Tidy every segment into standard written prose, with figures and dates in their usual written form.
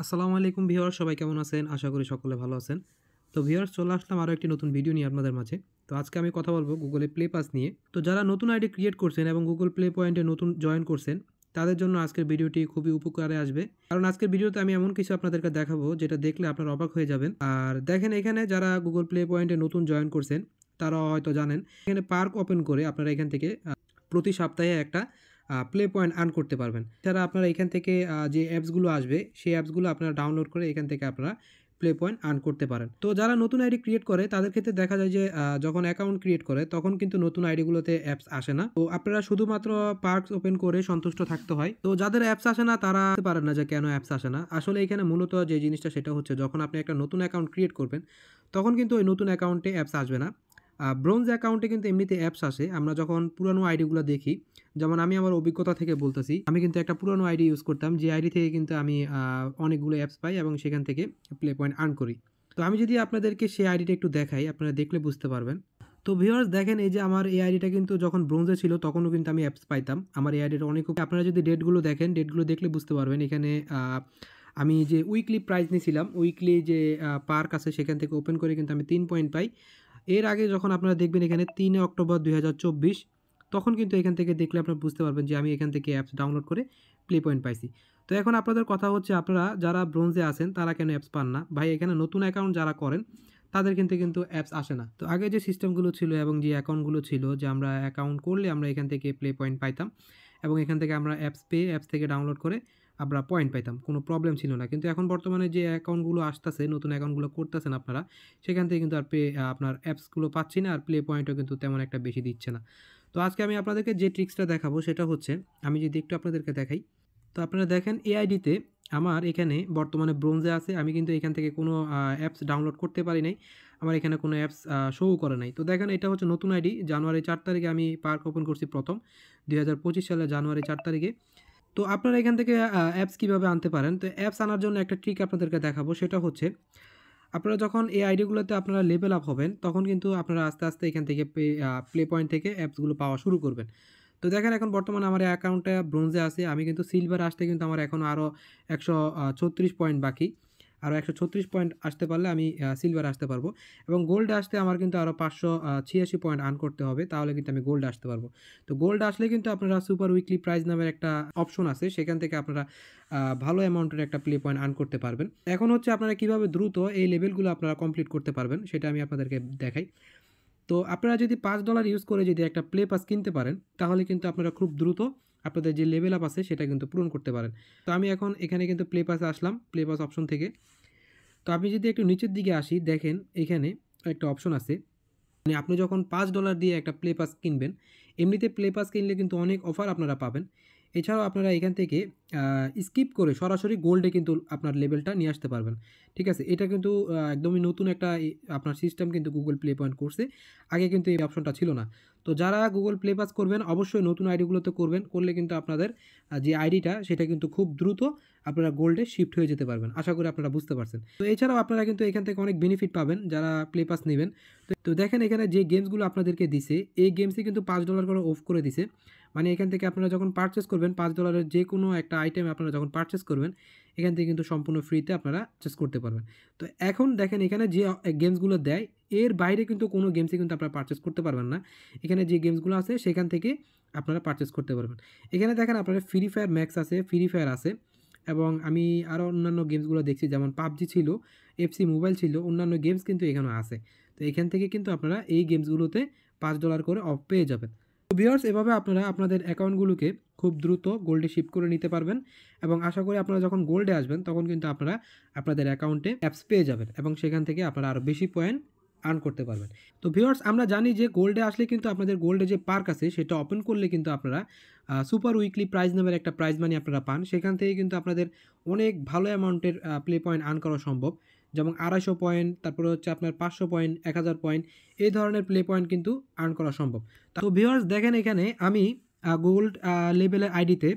আসসালামু আলাইকুম ভিউয়ার্স, সবাই কেমন আছেন? আশা করি সকলে ভালো আছেন। তো ভিউয়ার্স, চলে আসলাম আরও একটি নতুন ভিডিও নিয়ে আপনাদের মাঝে। তো আজকে আমি কথা বলব গুগলে প্লে পাস নিয়ে। তো যারা নতুন আইডি ক্রিয়েট করছেন এবং গুগল প্লে পয়েন্টে নতুন জয়েন করছেন, তাদের জন্য আজকের ভিডিওটি খুবই উপকারে আসবে। কারণ আজকের ভিডিওতে আমি এমন কিছু আপনাদেরকে দেখাবো যেটা দেখলে আপনারা অবাক হয়ে যাবেন। আর দেখেন, এখানে যারা গুগল প্লে পয়েন্টে নতুন জয়েন করছেন তারা হয়তো জানেন, এখানে পার্ক ওপেন করে আপনারা এখান থেকে প্রতি সপ্তাহে একটা প্লে পয়েন্ট আর্ন করতে পারবেন। এছাড়া আপনারা এখান থেকে যে অ্যাপসগুলো আসবে সেই অ্যাপসগুলো আপনারা ডাউনলোড করে এখান থেকে আপনারা প্লে পয়েন্ট আর্ন করতে পারেন। তো যারা নতুন আইডি ক্রিয়েট করে তাদের ক্ষেত্রে দেখা যায় যে যখন অ্যাকাউন্ট ক্রিয়েট করে তখন কিন্তু নতুন আইডিগুলোতে অ্যাপস আসে না। তো আপনারা শুধুমাত্র পার্কস ওপেন করে সন্তুষ্ট থাকতে হয়। তো যাদের অ্যাপস আসে না তারা বলতে পারেন না যে কেন অ্যাপস আসে না। আসলে এখানে মূলত যে জিনিসটা সেটা হচ্ছে, যখন আপনি একটা নতুন অ্যাকাউন্ট ক্রিয়েট করবেন তখন কিন্তু ওই নতুন অ্যাকাউন্টে অ্যাপস আসবে না। ব্রোঞ্জ অ্যাকাউন্টে কিন্তু এমনিতে অ্যাপস আসে। আমরা যখন পুরানো আইডিগুলো দেখি, যেমন আমি আমার অভিজ্ঞতা থেকে বলতেছি, আমি কিন্তু একটা পুরানো আইডি ইউজ করতাম, যে আইডি থেকে কিন্তু আমি অনেকগুলো অ্যাপস পাই এবং সেখান থেকে প্লে পয়েন্ট আর্ন করি। তো আমি যদি আপনাদেরকে সেই আইডিটা একটু দেখাই, আপনারা দেখলে বুঝতে পারবেন। তো ভিউয়ার্স দেখেন, এই যে আমার এই আইডিটা কিন্তু যখন ব্রোঞ্জে ছিল তখনও কিন্তু আমি অ্যাপস পাইতাম। আমার এই আইডিটা অনেক, আপনারা যদি ডেটগুলো দেখেন, ডেটগুলো দেখলে বুঝতে পারবেন। এখানে আমি যে উইকলি প্রাইজ নিয়েছিলাম, উইকলি যে পার্ক আছে সেখান থেকে ওপেন করে কিন্তু আমি 3 পয়েন্ট পাই। এর আগে যখন আপনারা দেখবেন এখানে 3 অক্টোবর 2024, তখন কিন্তু এখান থেকে দেখলে আপনারা বুঝতে পারবেন যে আমি এখান থেকে অ্যাপস ডাউনলোড করে প্লে পয়েন্ট পাইছি। তো এখন আপনাদের কথা হচ্ছে, আপনারা যারা ব্রোঞ্জে আছেন তারা কেন অ্যাপস পান না? ভাই, এখানে নতুন অ্যাকাউন্ট যারা করেন তাদের কিন্তু অ্যাপস আসে না। তো আগে যে সিস্টেমগুলো ছিল এবং যে অ্যাকাউন্টগুলো ছিল, যে আমরা অ্যাকাউন্ট করলে আমরা এখান থেকে প্লে পয়েন্ট পাইতাম এবং এখান থেকে আমরা অ্যাপস পেয়ে অ্যাপস থেকে ডাউনলোড করে আমরা পয়েন্ট পাইতাম, কোনো প্রবলেম ছিল না। কিন্তু এখন বর্তমানে যে অ্যাকাউন্টগুলো আসতেছে, নতুন অ্যাকাউন্টগুলো করতেছেন আপনারা, সেখান থেকে কিন্তু আর আপনার অ্যাপসগুলো পাচ্ছি না, আর প্লে পয়েন্টও কিন্তু তেমন একটা বেশি দিচ্ছে না। তো আজকে আমি আপনাদেরকে যে ট্রিক্সটা দেখাবো সেটা হচ্ছে, আমি যদি একটু আপনাদেরকে দেখাই, তো আপনারা দেখেন এআইডিতে আমার এখানে বর্তমানে ব্রোঞ্জে আছে। আমি কিন্তু এখান থেকে কোনো অ্যাপস ডাউনলোড করতে পারি নাই। আমার এখানে কোনো অ্যাপস শো করে নাই। তো দেখেন, এটা হচ্ছে নতুন আইডি। জানুয়ারি 4 তারিখে আমি পার্ক ওপেন করছি প্রথম, 2025 সালের জানুয়ারি 4 তারিখে। তো আপনারা এখান থেকে অ্যাপস কীভাবে আনতে পারেন? তো অ্যাপস আনার জন্য একটা ট্রিক আপনাদেরকে দেখাবো। সেটা হচ্ছে, আপনারা যখন এই আইডিগুলোতে আপনারা লেভেল আপ হবেন তখন কিন্তু আপনারা আস্তে আস্তে এখান থেকে প্লে পয়েন্ট থেকে অ্যাপসগুলো পাওয়া শুরু করবেন। তো দেখেন, এখন বর্তমানে আমার অ্যাকাউন্টটা ব্রোঞ্জে আছে। আমি কিন্তু সিলভার আসতে কিন্তু আমার এখনও আরও 136 পয়েন্ট বাকি। আরও 136 পয়েন্ট আসতে পারলে আমি সিলভারে আসতে পারবো, এবং গোল্ডে আসতে আমার কিন্তু আরও 586 পয়েন্ট আর্ন করতে হবে, তাহলে কিন্তু আমি গোল্ডে আসতে পারবো। তো গোল্ড আসলে কিন্তু আপনারা সুপার উইকলি প্রাইজ নামের একটা অপশন আছে, সেখান থেকে আপনারা ভালো অ্যামাউন্টের একটা প্লে পয়েন্ট আর্ন করতে পারবেন। এখন হচ্ছে আপনারা কীভাবে দ্রুত এই লেভেলগুলো আপনারা কমপ্লিট করতে পারবেন সেটা আমি আপনাদেরকে দেখাই। তো আপনারা যদি $5 ইউজ করে যদি একটা প্লে পাস কিনতে পারেন, তাহলে কিন্তু আপনারা খুব দ্রুত আপনাদের যে লেভেল আপ আছে সেটা কিন্তু পূরণ করতে পারেন। তো আমি এখন এখানে কিন্তু প্লে পাসে আসলাম, প্লে পাস অপশন থেকে। তো আপনি যদি একটু নিচের দিকে আসি, দেখেন এখানে একটা অপশন আছে, মানে আপনি যখন $5 দিয়ে একটা প্লে পাস কিনবেন, এমনিতে প্লে পাস কিনলে কিন্তু অনেক অফার আপনারা পাবেন। এছাড়াও আপনারা এখান থেকে স্কিপ করে সরাসরি গোল্ডে কিন্তু আপনার লেভেলটা নিয়ে আসতে পারবেন। ঠিক আছে? এটা কিন্তু একদমই নতুন একটা আপনার সিস্টেম কিন্তু গুগল প্লে পয়েন্ট করছে। আগে কিন্তু এই অপশনটা ছিল না। তো যারা গুগল প্লে পাস করবেন অবশ্যই নতুন আইডিগুলোতে করবেন। করলে কিন্তু আপনাদের যে আইডিটা সেটা কিন্তু খুব দ্রুত আপনারা গোল্ডে শিফট হয়ে যেতে পারবেন। আশা করি আপনারা বুঝতে পারছেন। তো এছাড়াও আপনারা কিন্তু এখান থেকে অনেক বেনিফিট পাবেন যারা প্লে পাস নেবেন। তো দেখেন, এখানে যে গেমসগুলো আপনাদেরকে দিছে, এই গেমসে কিন্তু $5 করে অফ করে দিছে। মানে এখান থেকে আপনারা যখন পারচেস করবেন, $5 যে কোনো একটা আইটেম আপনারা যখন পারচেস করবেন, এখান থেকে কিন্তু সম্পূর্ণ ফ্রিতে আপনারা পারচেস করতে পারবেন। তো এখন দেখেন, এখানে যে গেমসগুলো দেয় এর বাইরে কিন্তু কোনো গেমসই কিন্তু আপনারা পারচেস করতে পারবেন না। এখানে যে গেমসগুলো আছে সেখান থেকে আপনারা পারচেস করতে পারবেন। এখানে দেখেন আপনারা ফ্রি ফায়ার ম্যাক্স আছে, ফ্রি ফায়ার আছে, এবং আমি আরও অন্যান্য গেমসগুলো দেখছি, যেমন পাবজি ছিল, এফসি মোবাইল ছিল, অন্যান্য গেমস কিন্তু এখানে আছে। তো এখান থেকে কিন্তু আপনারা এই গেমসগুলোতে $5 করে অফ পেয়ে যাবেন। তো ভিউয়ার্স, এভাবে আপনারা আপনাদের অ্যাকাউন্টগুলোকে খুব দ্রুত গোল্ডে শিফট করে নিতে পারবেন, এবং আশা করি আপনারা যখন গোল্ডে আসবেন তখন কিন্তু আপনারা আপনাদের অ্যাকাউন্টে অ্যাপস পেয়ে যাবেন, এবং সেখান থেকে আপনারা আরও বেশি পয়েন্ট আর্ন করতে পারবেন। তো ভিউয়ার্স, আমরা জানি যে গোল্ডে আসলে কিন্তু আপনাদের গোল্ডে যে পার্ক আছে সেটা ওপেন করলে কিন্তু আপনারা সুপার উইকলি প্রাইজ নামের একটা প্রাইজ মানি আপনারা পান। সেখান থেকে কিন্তু আপনাদের অনেক ভালো অ্যামাউন্টের প্লে পয়েন্ট আর্ন করা সম্ভব, যেমন 250 পয়েন্ট, তারপরে হচ্ছে আপনার 500 পয়েন্ট, 1000 পয়েন্ট, এই ধরনের প্লে পয়েন্ট কিন্তু আর্ন করা সম্ভব। তো ভিউয়ার্স দেখেন, এখানে আমি গোল্ড লেভেলের আইডিতে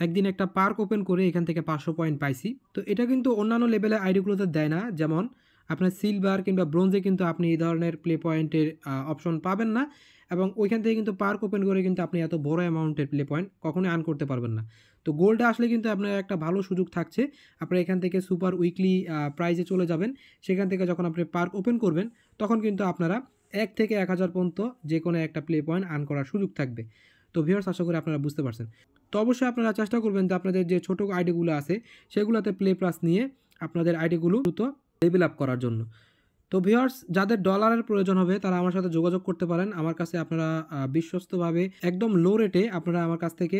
একদিন একটা পার্ক ওপেন করে এখান থেকে 500 পয়েন্ট পাইছি। তো এটা কিন্তু অন্যান্য লেভেলের আইডিগুলোতে দেয় না, যেমন আপনার সিলভার কিংবা ব্রোঞ্জে কিন্তু আপনি এই ধরনের প্লে পয়েন্টের অপশন পাবেন না, এবং ওইখান থেকে কিন্তু পার্ক ওপেন করে কিন্তু আপনি এত বড় অ্যামাউন্টের প্লে পয়েন্ট কখনোই আর্ন করতে পারবেন না। তো তো গোল্ডে আসলে কিন্তু আপনার একটা ভালো সুযোগ থাকছে, আপনারা এখান থেকে সুপার উইকলি প্রাইজে চলে যাবেন। সেখান থেকে যখন আপনি পার্ক ওপেন করবেন তখন কিন্তু আপনারা 1 থেকে 1000 পর্যন্ত যে কোনো একটা প্লে পয়েন্ট আর্ন করার সুযোগ থাকবে। তো ভিউয়ার্স, আশা করি আপনারা বুঝতে পারছেন। তো অবশ্যই আপনারা চেষ্টা করবেন যে আপনাদের যে ছোটো আইডিগুলো আছে সেগুলোতে প্লে প্লাস নিয়ে আপনাদের আইডিগুলো দ্রুত লেভেল আপ করার জন্য। তো ভিউয়ার্স, যাদের ডলারের প্রয়োজন হবে তারা আমার সাথে যোগাযোগ করতে পারেন। আমার কাছে আপনারা বিশ্বস্তভাবে একদম লো রেটে আপনারা আমার কাছ থেকে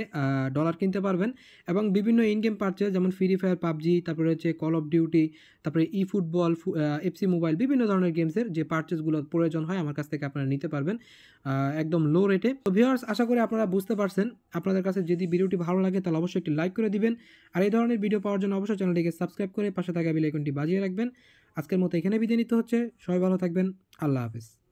ডলার কিনতে পারবেন এবং বিভিন্ন ইন গেম পারচেজ যেমন ফ্রি ফায়ার, পাবজি, তারপরে হচ্ছে কল অফ ডিউটি, তারপরে ই ফুটবল, এফসি মোবাইল, বিভিন্ন ধরনের গেমসের যে পারচেজগুলো প্রয়োজন হয় আমার কাছ থেকে আপনারা নিতে পারবেন একদম লো রেটে। তো ভিউয়ার্স, আশা করি আপনারা বুঝতে পারছেন। আপনাদের কাছে যদি ভিডিওটি ভালো লাগে তাহলে অবশ্যই একটি লাইক করে দিবেন, আর এই ধরনের ভিডিও পাওয়ার জন্য অবশ্যই চ্যানেলটিকে সাবস্ক্রাইব করে পাশে থাকা বেল আইকনটি বাজিয়ে রাখবেন। আজকের মতো এখানে বিদায় নিতে হচ্ছে। সবাই ভালো থাকবেন। আল্লাহ হাফেজ।